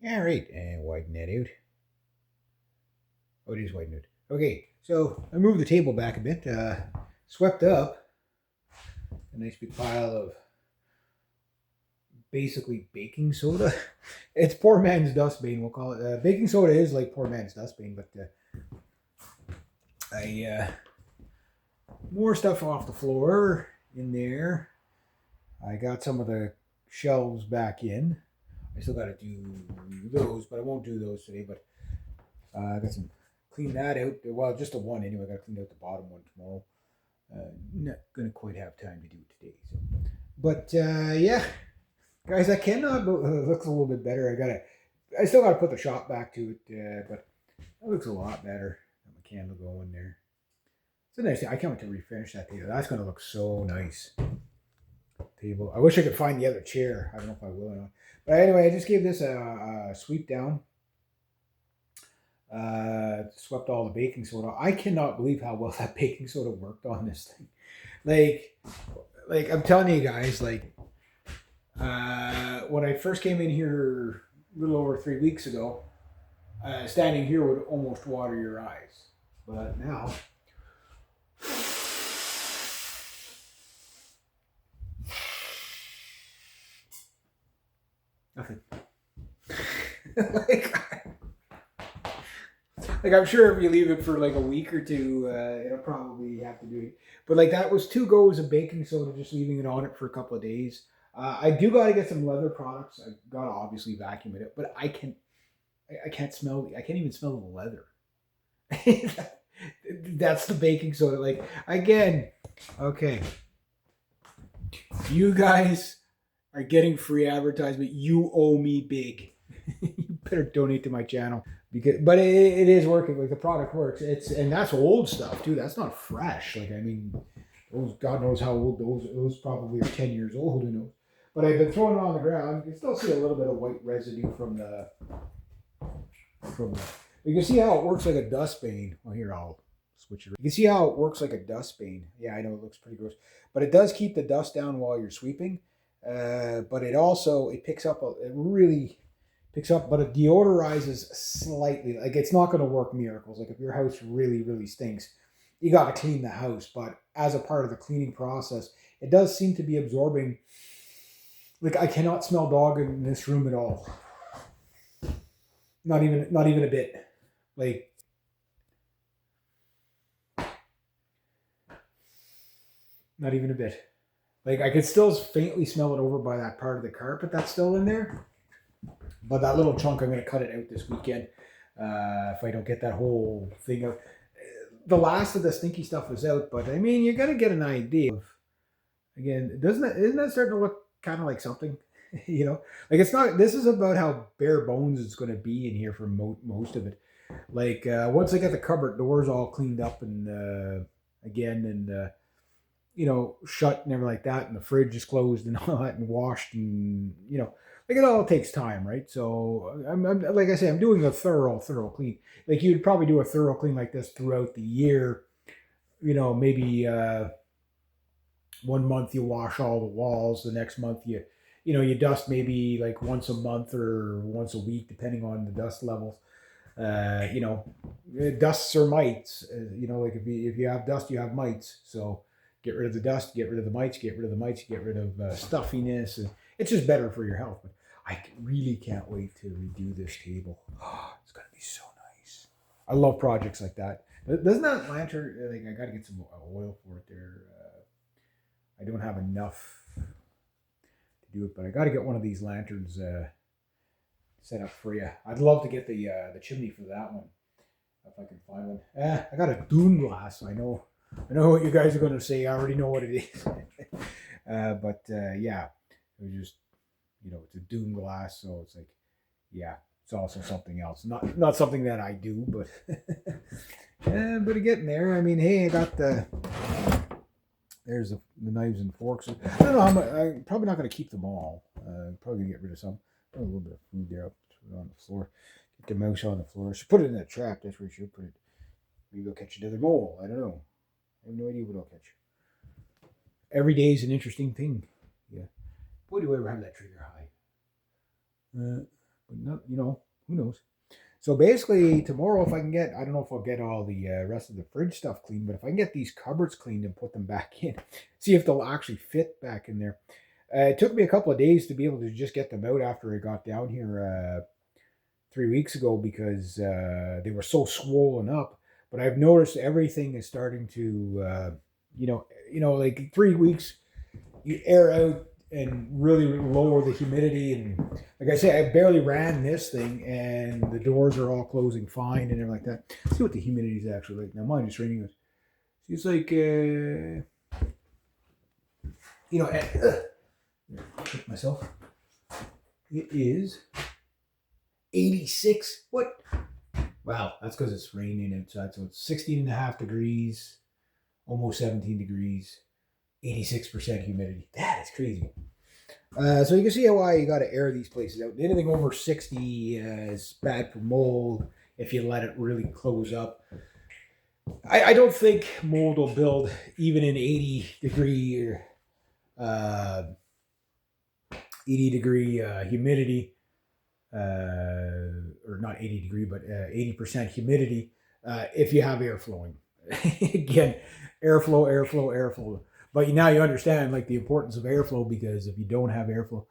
All right, and widen that out. Oh, it is widened out. Okay, so I moved the table back a bit, swept up a nice big pile of basically baking soda. It's poor man's dustbin, we'll call it. Baking soda is like poor man's dustbin, but I more stuff off the floor in there. I got some of the shelves back in. I still got to do those, but I won't do those today. But I got some clean that out. Well, just the one anyway. I got to clean out the bottom one tomorrow. Not gonna quite have time to do it today. So, but yeah, guys, I cannot. It looks a little bit better. I still gotta put the shop back to it, but it looks a lot better. Got my candle going there. It's a nice thing. I can't wait to refinish that table. That's gonna look so nice. Table. I wish I could find the other chair. I don't know if I will or not. But anyway, I just gave this a sweep down. Swept all the baking soda. I cannot believe how well that baking soda worked on this thing. Like, like I'm telling you guys, like when I first came in here a little over 3 weeks ago, standing here would almost water your eyes. But now, nothing. like, like I'm sure if you leave it for like a week or two, it'll probably have to do it. But like that was 2 goes of baking soda, just leaving it on it for a couple of days. I do got to get some leather products. I got to obviously vacuum it, but I can't smell. I can't even smell the leather. That's the baking soda. Like again, okay, you guys are getting free advertisement. You owe me big. You better donate to my channel because, but it is working. Like the product works. It's and that's old stuff too. That's not fresh. Like I mean, those God knows how old those probably are 10 years old. Who knows? But I've been throwing it on the ground. You can still see a little bit of white residue from the. You can see how it works like a dustbin. Well, here I'll switch it. You can see how it works like a dustbin. Yeah, I know it looks pretty gross, but it does keep the dust down while you're sweeping. But it also it picks up. It really picks up, but it deodorizes slightly. Like it's not going to work miracles. Like if your house really really stinks, you got to clean the house. But as a part of the cleaning process, it does seem to be absorbing. Like I cannot smell dog in this room at all. Not even a bit. Like not even a bit. Like I could still faintly smell it over by that part of the carpet that's still in there. But that little chunk, I'm going to cut it out this weekend. If I don't get that whole thing out. The last of the stinky stuff is out, but I mean, you're going to get an idea of, again, isn't that starting to look kind of like something? you know, like it's not, this is about how bare bones it's going to be in here for most of it. Like once I get the cupboard doors all cleaned up and again, and shut and everything like that, and the fridge is closed and all that, and washed, and like it all takes time, right? So I'm like I say, I'm doing a thorough clean. Like you'd probably do a thorough clean like this throughout the year. Maybe 1 month you wash all the walls, the next month you dust maybe like once a month or once a week, depending on the dust levels. Uh, you know, dusts or mites. Like if you have dust, you have mites. So get rid of the dust, get rid of the mites, get rid of the mites, get rid of stuffiness, and it's just better for your health. But I really can't wait to redo this table. Oh, it's gonna be so nice. I love projects like that. Doesn't that lantern? Like I got to get some oil for it there. I don't have enough to do it, but I got to get one of these lanterns set up for you. I'd love to get the chimney for that one if I can find one. I got a dune glass. I know what you guys are going to say. I already know what it is. But yeah, it was just it's a dune glass, so it's like yeah, it's also something else. Not something that I do, but but getting there. I mean, hey, I got there's the knives and forks. I don't know how much. I'm probably not going to keep them all. Probably going to get rid of some. A little bit of food there. I'll put it on the floor. Get the mouse on the floor. I should put it in a trap. That's where I should put it. Maybe I'll catch another mole. I don't know. I have no idea what I'll catch. Every day is an interesting thing. Yeah. Boy, do I ever have that trigger high. but no, who knows. So basically, tomorrow, if I can get, I don't know if I'll get all the rest of the fridge stuff clean, but if I can get these cupboards cleaned and put them back in, see if they'll actually fit back in there. It took me a couple of days to be able to just get them out after I got down here 3 weeks ago because they were so swollen up. But I've noticed everything is starting to, like 3 weeks, you air out and really lower the humidity. And like I say, I barely ran this thing, and the doors are all closing fine and everything like that. Let's see what the humidity is actually like. Now, mine is raining. It's like, myself. It is 86. What? Wow, that's because it's raining outside. So it's 16 and a half degrees, almost 17 degrees, 86% humidity. That is crazy. So you can see why you got to air these places out. Anything over 60 is bad for mold if you let it really close up. I don't think mold will build even in 80 degree humidity, or not 80 degree, but 80% humidity if you have air flowing. Again, airflow. But now you understand like the importance of airflow, because if you don't have airflow,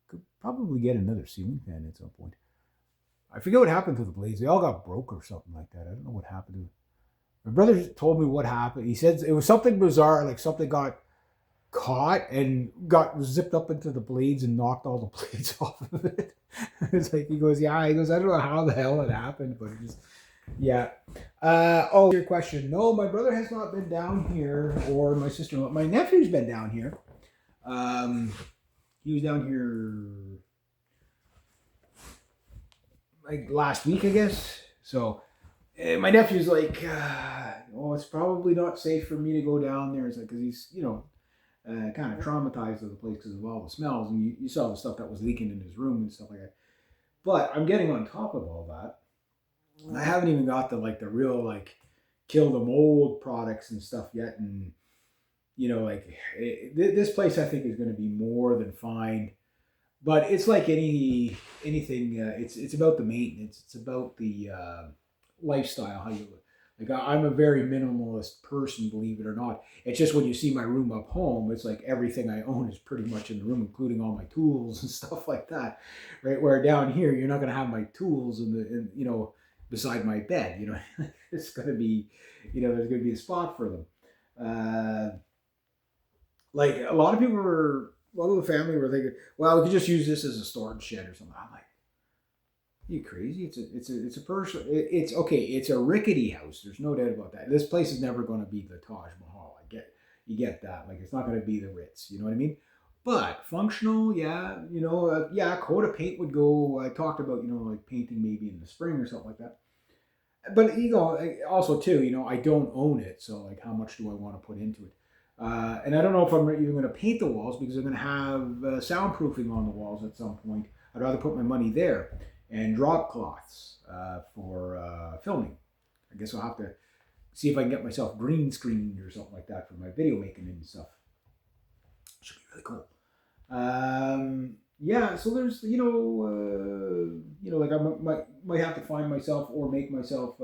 could probably get another ceiling fan at some point. I forget what happened to the blades. They all got broke or something like that. I don't know what happened to them. My brother told me what happened. He said it was something bizarre, like something got caught and got zipped up into the blades and knocked all the blades off of it. It's like he goes, I don't know how the hell it happened, but it just, yeah. Your question. No, my brother has not been down here, or my sister-in-law. My nephew's been down here. He was down here like last week, I guess. So my nephew's like, it's probably not safe for me to go down there. It's like, because he's, kind of traumatized of the place because of all the smells, and you saw the stuff that was leaking in his room and stuff like that. But I'm getting on top of all that. I haven't even got the real kill the mold products and stuff yet, and this place I think is going to be more than fine. But it's like anything. It's about the maintenance. It's about the lifestyle. How you like. I'm a very minimalist person, believe it or not. It's just when you see my room up home, it's like everything I own is pretty much in the room, including all my tools and stuff like that. Right? Where down here, you're not going to have my tools beside my bed. It's going to be, there's going to be a spot for them. Like a lot of the family were thinking, well, we could just use this as a storage shed or something. I'm like, you crazy? It's a person. It's okay. It's a rickety house. There's no doubt about that. This place is never going to be the Taj Mahal. You get that. Like it's not going to be the Ritz. You know what I mean? But functional, yeah. A coat of paint would go. I talked about like painting maybe in the spring or something like that. But also too, I don't own it, so like how much do I want to put into it? And I don't know if I'm even going to paint the walls, because I'm going to have soundproofing on the walls at some point. I'd rather put my money there, and drop cloths for filming. I guess I'll have to see if I can get myself green screened or something like that for my video making and stuff. Should be really cool. So there's like I might have to find myself or make myself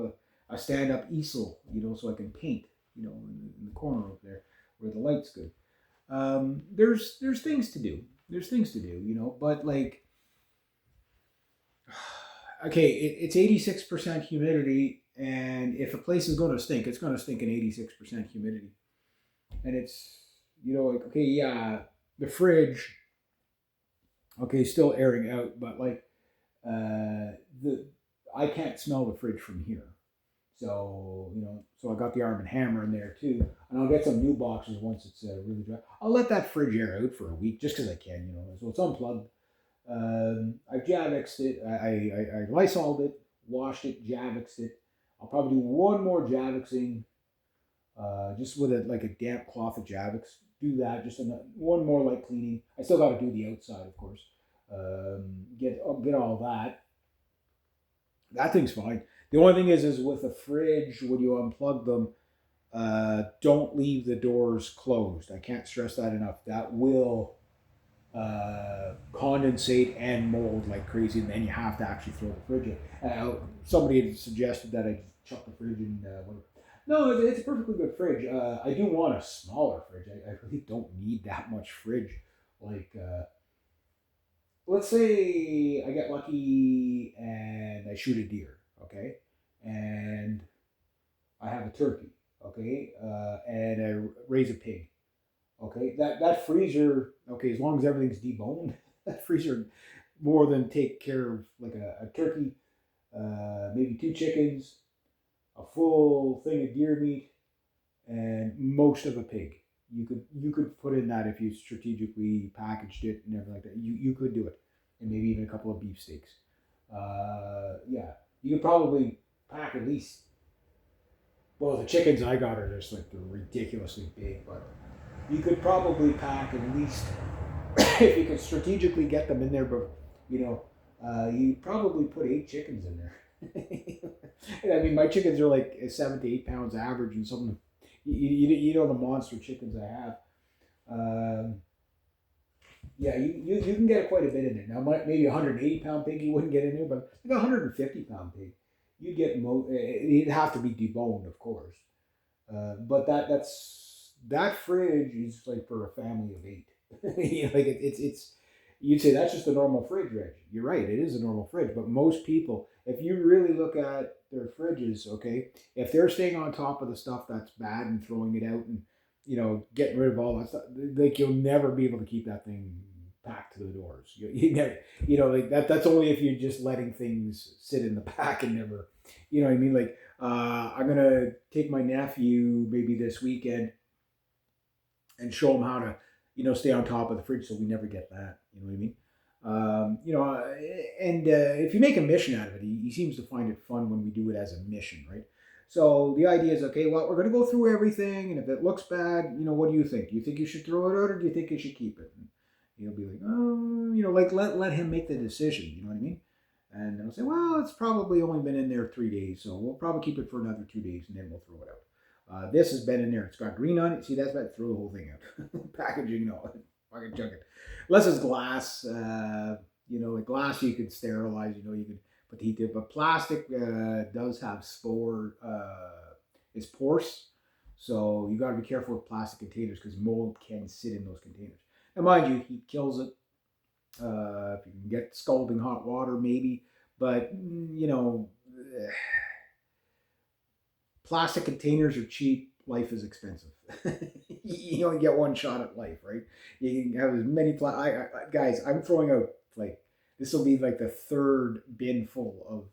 a stand up easel, so I can paint, in the corner over there where the light's good. There's things to do. But like, okay, it's 86% humidity, and if a place is going to stink, it's going to stink in 86% humidity. And it's, okay, yeah, the fridge, okay, still airing out, but like, I can't smell the fridge from here. So, so I got the Arm and Hammer in there too. And I'll get some new boxes once it's really dry. I'll let that fridge air out for a week just because I can, So it's unplugged. I've Javixed it. I Lysoled it, washed it, Javixed it. I'll probably do one more Javixing, just with a damp cloth of Javix. Do that, just one more light cleaning. I still got to do the outside, of course. Get all that. That thing's fine. The only thing is with the fridge, when you unplug them, don't leave the doors closed. I can't stress that enough. That will condensate and mold like crazy, and then you have to actually throw the fridge in. Somebody had suggested that I chuck the fridge in. No, it's a perfectly good fridge. I do want a smaller fridge. I really don't need that much fridge. Like, let's say I get lucky and I shoot a deer, okay, and I have a turkey, okay, and I raise a pig. Okay, that freezer. Okay, as long as everything's deboned, that freezer more than take care of like a turkey, maybe two chickens, a full thing of deer meat, and most of a pig. You could put in that if you strategically packaged it and everything like that. You could do it, and maybe even a couple of beef steaks. Yeah, you could probably pack at least. Well, the chickens I got are just like they're ridiculously big, but you could probably pack at least if you could strategically get them in there, but you know, you probably put 8 chickens in there. I mean, my chickens are like 7 to 8 pounds average, and some, you know the monster chickens I have. Um, yeah, you can get quite a bit in there. Now, maybe 180 pound pig you wouldn't get in there, but like a 150 pound pig, you get it'd have to be deboned, of course. But that fridge is like for a family of 8. You know, like it's you'd say that's just a normal fridge, Reg. You're right, it is a normal fridge. But most people, if you really look at their fridges, okay, if they're staying on top of the stuff that's bad and throwing it out and getting rid of all that stuff, like you'll never be able to keep that thing packed to the doors. You never, like that. That's only if you're just letting things sit in the back and never, you know what I mean? Like I'm gonna take my nephew maybe this weekend and show him how to, stay on top of the fridge so we never get that. You know what I mean? And if you make a mission out of it, he seems to find it fun when we do it as a mission, right? So the idea is, okay, well, we're going to go through everything, and if it looks bad, what do you think? Do you think you should throw it out, or do you think you should keep it? And he'll be like, oh, like let him make the decision. You know what I mean? And then I'll say, well, it's probably only been in there 3 days, so we'll probably keep it for another 2 days, and then we'll throw it out. This has been in there. It's got green on it. See, that's about to throw the whole thing out. Packaging, no, fucking junk it. Unless it's glass, like glass you could sterilize. You could put the heat there. But plastic does have spore. It's porous, so you got to be careful with plastic containers because mold can sit in those containers. And mind you, heat kills it. If you can get scalding hot water, maybe. But plastic containers are cheap. Life is expensive. You only get one shot at life, right? You can have as many. Guys, I'm throwing out like this will be like the third bin full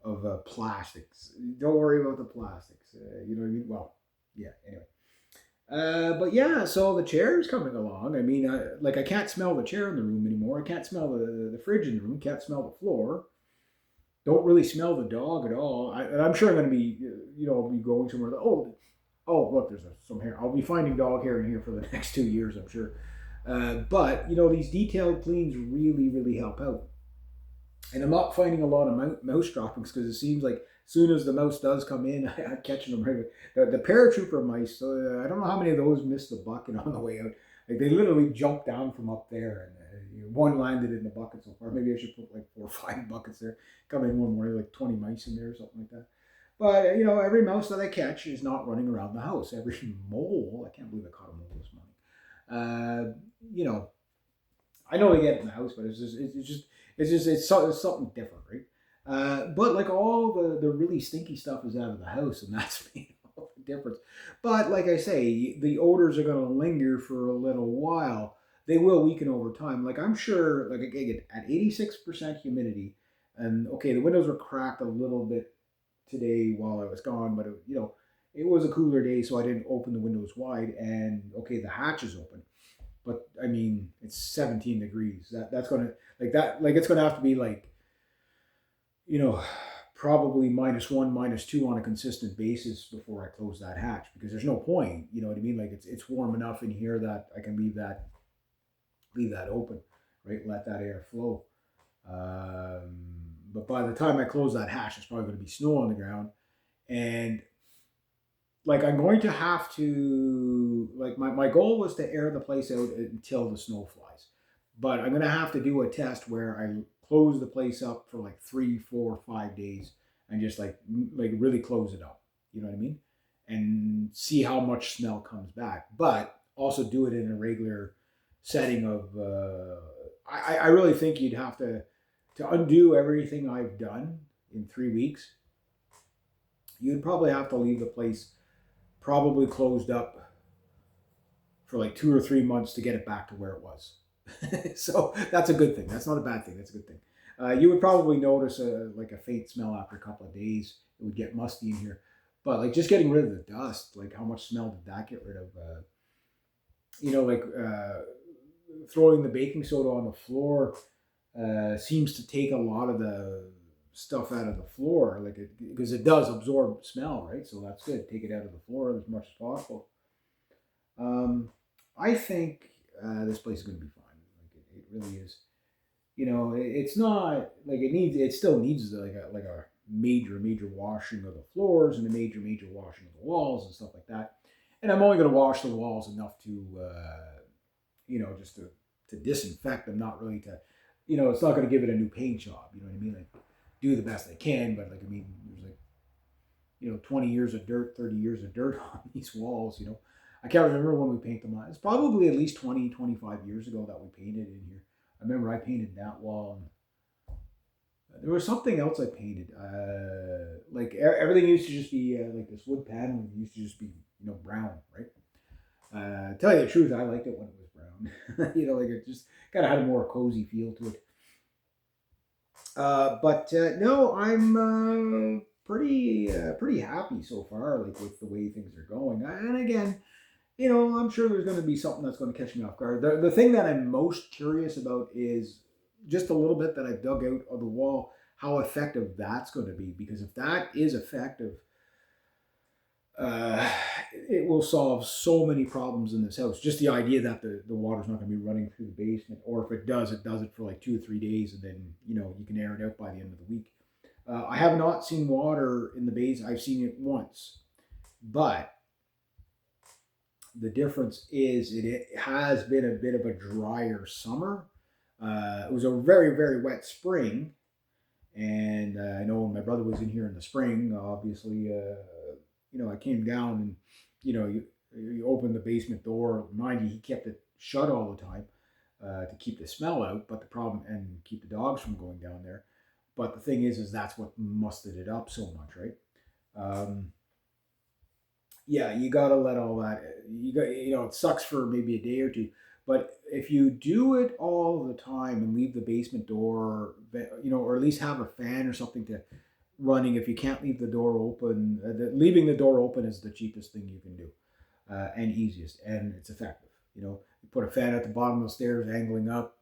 of plastics. Don't worry about the plastics. You know what I mean? Well, yeah. Anyway, but yeah. So the chair is coming along. I mean, like I can't smell the chair in the room anymore. I can't smell the fridge in the room. Can't smell the floor. Don't really smell the dog at all. And I'm sure I'm going to be, I'll be going somewhere. Oh, look, there's some hair. I'll be finding dog hair in here for the next 2 years, I'm sure. But these detailed cleans really, really help out. And I'm not finding a lot of mouse droppings because it seems like as soon as the mouse does come in, I'm catching them right away. The paratrooper mice, I don't know how many of those missed the bucket on the way out. Like they literally jumped down from up there, and one landed in the bucket so far. Maybe I should put like 4 or 5 buckets there. Come in one morning, like 20 mice in there or something like that. But every mouse that I catch is not running around the house. Every mole, I can't believe I caught a mole this morning. You know, I know they get in the house, but it's something different, right? But like all the really stinky stuff is out of the house, and that's made all the difference. But like I say, the odors are going to linger for a little while. They will weaken over time. Like I'm sure, like again, at 86% humidity, and okay, the windows were cracked a little bit today while I was gone, but it was a cooler day, so I didn't open the windows wide. And okay, the hatch is open, but I mean it's 17 degrees. That's gonna like that like it's gonna have to be like you know probably -1, -2 on a consistent basis before I close that hatch because there's no point. You know what I mean? Like it's warm enough in here that I can leave that open, right? Let that air flow. But by the time I close that hatch, it's probably going to be snow on the ground, and like I'm going to have to like my goal was to air the place out until the snow flies. But I'm gonna have to do a test where I close the place up for like 3, 4, 5 days and just like really close it up. You know what I mean? And see how much smell comes back. But also do it in a regular setting of. I really think you'd have to undo everything I've done in 3 weeks. You'd probably have to leave the place probably closed up for like 2 or 3 months to get it back to where it was. So that's a good thing. That's not a bad thing. That's a good thing. You would probably notice like a faint smell after a couple of days. It would get musty in here, but like just getting rid of the dust, like how much smell did that get rid of? Like throwing the baking soda on the floor seems to take a lot of the stuff out of the floor, like because it does absorb smell, right? So that's good. Take it out of the floor as much as possible. Um, I think this place is going to be fine. Like it really is. It's not like it needs. It still needs like a major washing of the floors and a major washing of the walls and stuff like that. And I'm only going to wash the walls enough to, just to disinfect them, not really to, it's not going to give it a new paint job. You know what I mean? Like do the best I can, but like I mean, there's like 20 years of dirt, 30 years of dirt on these walls. I can't remember when we painted them on. It's probably at least 20, 25 years ago that we painted in here. I remember I painted that wall. And there was something else I painted. Like everything used to just be like this wood panel used to just be brown, right? Tell you the truth, I liked it when it was brown. Like it just kind of had a more cozy feel to it. But no, I'm pretty happy so far, like with the way things are going. And again, I'm sure there's going to be something that's going to catch me off guard. The thing that I'm most curious about is just a little bit that I've dug out of the wall, how effective that's going to be. Because if that is effective, uh, it will solve so many problems in this house. Just the idea that the water's not going to be running through the basement, or if it does it for like 2 or 3 days, and then you can air it out by the end of the week. I have not seen water in the basement. I've seen it once, but the difference is it has been a bit of a drier summer. It was a very wet spring, and I know when my brother was in here in the spring, obviously, I came down and you open the basement door. Mind you, he kept it shut all the time to keep the smell out, but the problem and keep the dogs from going down there. But the thing is that's what musted it up so much, right? Um, yeah, you got to let all that. It sucks for maybe a day or two, but if you do it all the time and leave the basement door, or at least have a fan or something to running. If you can't leave the door open, leaving the door open is the cheapest thing you can do, and easiest, and it's effective. You put a fan at the bottom of the stairs, angling up,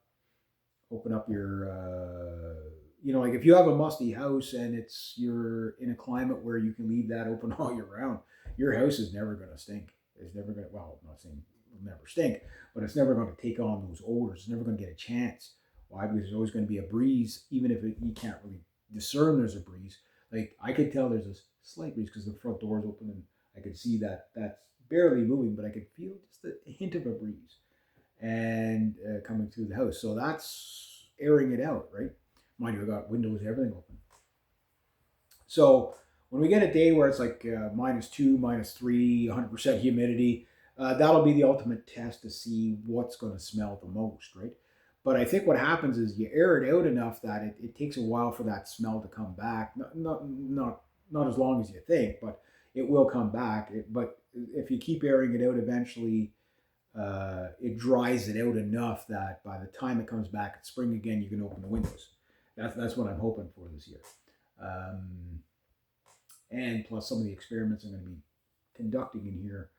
open up your like if you have a musty house and you're in a climate where you can leave that open all year round, your house is never going to stink. It's never going to, well, I'm not saying it'll never stink, but it's never going to take on those odors. It's never going to get a chance. Why? Because there's always going to be a breeze, even if you can't really discern there's a breeze. Like I could tell there's a slight breeze because the front door is open and I could see that that's barely moving, but I could feel just a hint of a breeze and coming through the house. So that's airing it out, right? Mind you, I got windows, everything open. So when we get a day where it's like -2, -3, 100% humidity, that'll be the ultimate test to see what's going to smell the most, right? But I think what happens is you air it out enough that it takes a while for that smell to come back. Not as long as you think, but it will come back. But if you keep airing it out, eventually it dries it out enough that by the time it comes back at spring again, you can open the windows. That's what I'm hoping for this year. Um, and plus some of the experiments I'm going to be conducting in here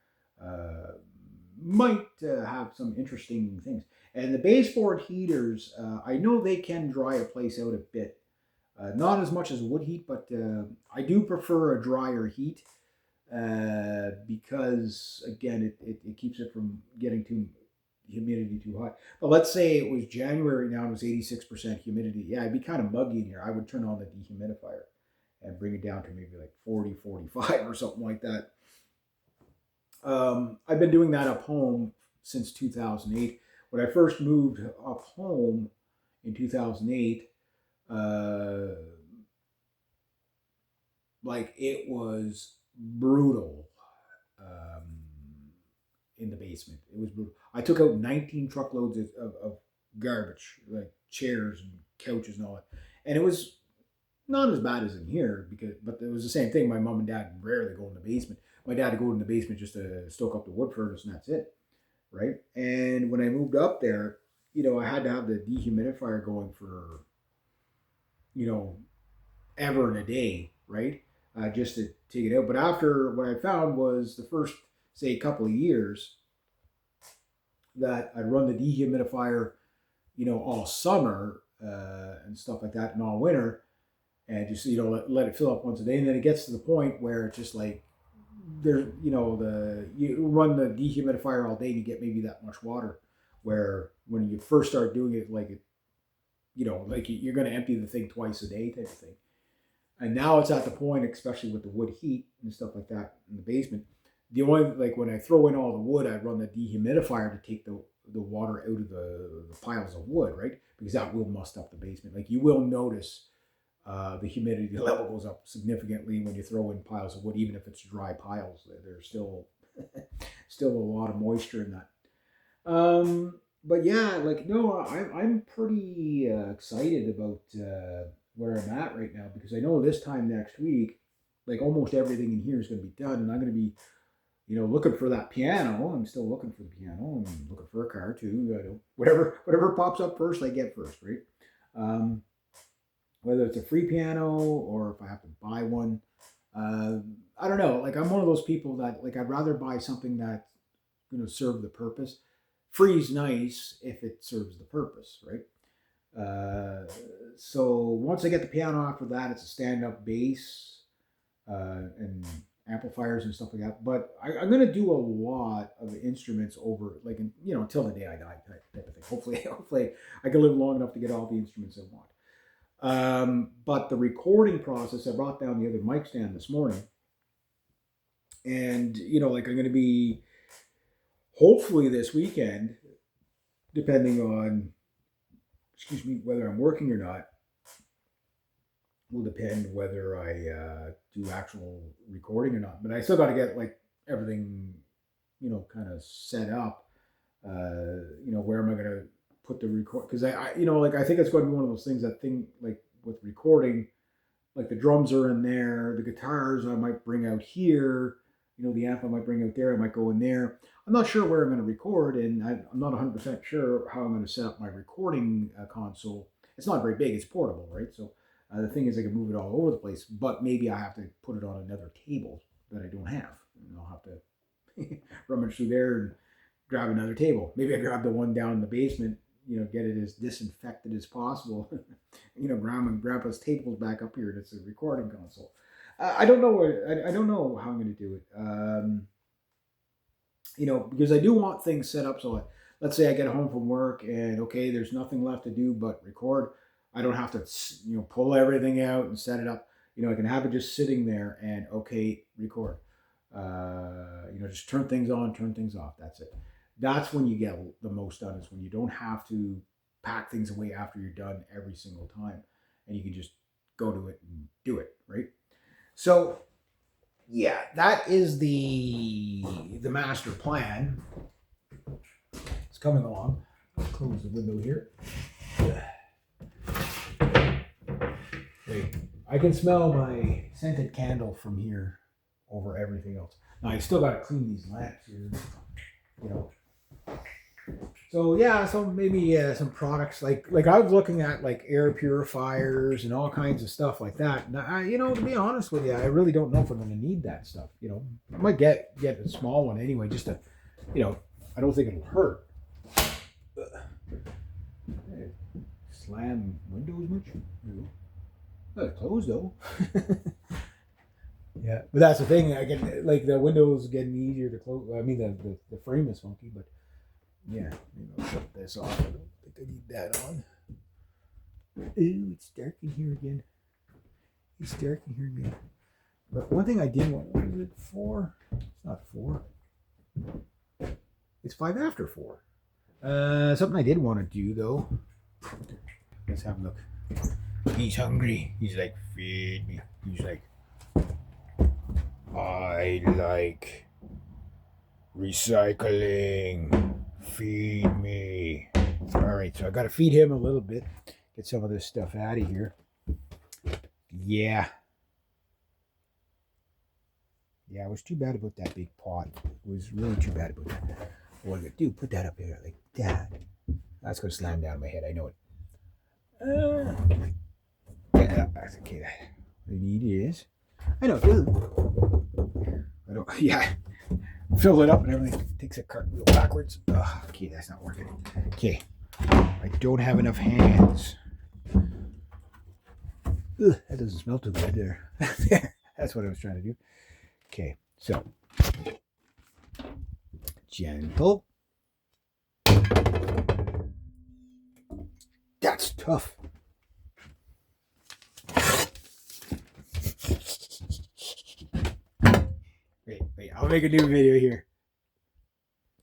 might have some interesting things. And the baseboard heaters, I know they can dry a place out a bit. Not as much as wood heat, but I do prefer a drier heat because, again, it keeps it from getting humidity too hot. But let's say it was January now and it was 86% humidity. Yeah, it'd be kind of muggy in here. I would turn on the dehumidifier and bring it down to maybe like 40, 45 or something like that. I've been doing that up home since 2008. when I first moved up home in 2008, like it was brutal um, in the basement. It was brutal. I took out 19 truckloads of garbage, like chairs and couches and all that, and it was not as bad as in here but it was the same thing. My mom and dad rarely go in the basement. My dad would go in the basement just to stoke up the wood furnace, and that's it, right? And when I moved up there, I had to have the dehumidifier going for you know ever in a day, right? Just to take it out. But after what I found was the first, say, couple of years that I'd run the dehumidifier, all summer and stuff like that, and all winter, and just let it fill up once a day, and then it gets to the point where it's just like you run the dehumidifier all day and you get maybe that much water, where when you first start doing it, like you're going to empty the thing twice a day type of thing. And now it's at the point, especially with the wood heat and stuff like that in the basement, the only, like, when I throw in all the wood, I run the dehumidifier to take the water out of the piles of wood, right? Because that will must up the basement. Like, you will notice the humidity level goes up significantly when you throw in piles of wood, even if it's dry piles. There's still still a lot of moisture in that. But yeah, like, no, I'm pretty excited about where I'm at right now, because I know this time next week, like, almost everything in here is going to be done, and I'm going to be, looking for that piano. I'm still looking for the piano. I'm looking for a car too. Whatever pops up first, I get first, right? Um, whether it's a free piano or if I have to buy one, I don't know. Like, I'm one of those people that, like, I'd rather buy something that's going to serve the purpose. Free's nice if it serves the purpose, right? So once I get the piano, after that, it's a stand-up bass and amplifiers and stuff like that. But I'm going to do a lot of instruments over, like, until the day I die type of thing. Hopefully, I can live long enough to get all the instruments I want. But the recording process, I brought down the other mic stand this morning, and like, I'm going to be, hopefully this weekend, depending on, whether I'm working or not, will depend whether I do actual recording or not. But I still got to get, like, everything, kind of set up. Where am I going to put the record? Because I think it's going to be one of those things, like with recording, like, the drums are in there, the guitars I might bring out here, the amp I might bring out there, I might go in there. I'm not sure where I'm going to record, and I'm not 100% sure how I'm going to set up my recording console. It's not very big, it's portable, right? So the thing is, I can move it all over the place, but maybe I have to put it on another table that I don't have. And I'll have to rummage through there and grab another table. Maybe I grab the one down in the basement, get it as disinfected as possible. Grandma and Grandpa's table's back up here, and it's a recording console. I don't know. I don't know how I'm going to do it. Because I do want things set up so, let's say I get home from work and, okay, there's nothing left to do but record. I don't have to, pull everything out and set it up. I can have it just sitting there and, okay, record. Just turn things on, turn things off. That's it. That's when you get the most done, is when you don't have to pack things away after you're done every single time, and you can just go to it and do it, right? So, yeah, that is the master plan. It's coming along. I'll close the window here. Wait, I can smell my scented candle from here over everything else. Now, I still got to clean these lamps here. So yeah, so maybe some products, like I was looking at, like, air purifiers and all kinds of stuff like that. Now, to be honest with you, I really don't know if I'm going to need that stuff. I might get a small one anyway, just to, I don't think it'll hurt. Slam windows much? No. It's closed though. Yeah, but that's the thing. I get, like, the windows getting easier to close. I mean, the frame is funky, but. Yeah, maybe I'll shut this off. I don't think I need that on. Ooh, it's dark in here again. It's dark in here again. But one thing I did want, what is it, 4? It's not 4. It's 5 after 4. Something I did want to do though. Let's have a look. He's hungry. He's like, feed me. He's like, I like recycling. Feed me. All right, so I got to feed him a little bit. Get some of this stuff out of here. Yeah. Yeah, it was too bad about that big pot. It was really too bad about that. What am I gonna do? Put that up here like that. That's gonna slam down my head. I know it. Yeah, that's okay. What I need is, I know. I don't. Yeah, fill it up and everything. Takes a cartwheel backwards. Oh, okay, that's not working. Okay, I don't have enough hands. Ugh, that doesn't smell too good there. That's what I was trying to do. Okay, so gentle. That's tough. Wait, I'll make a new video here.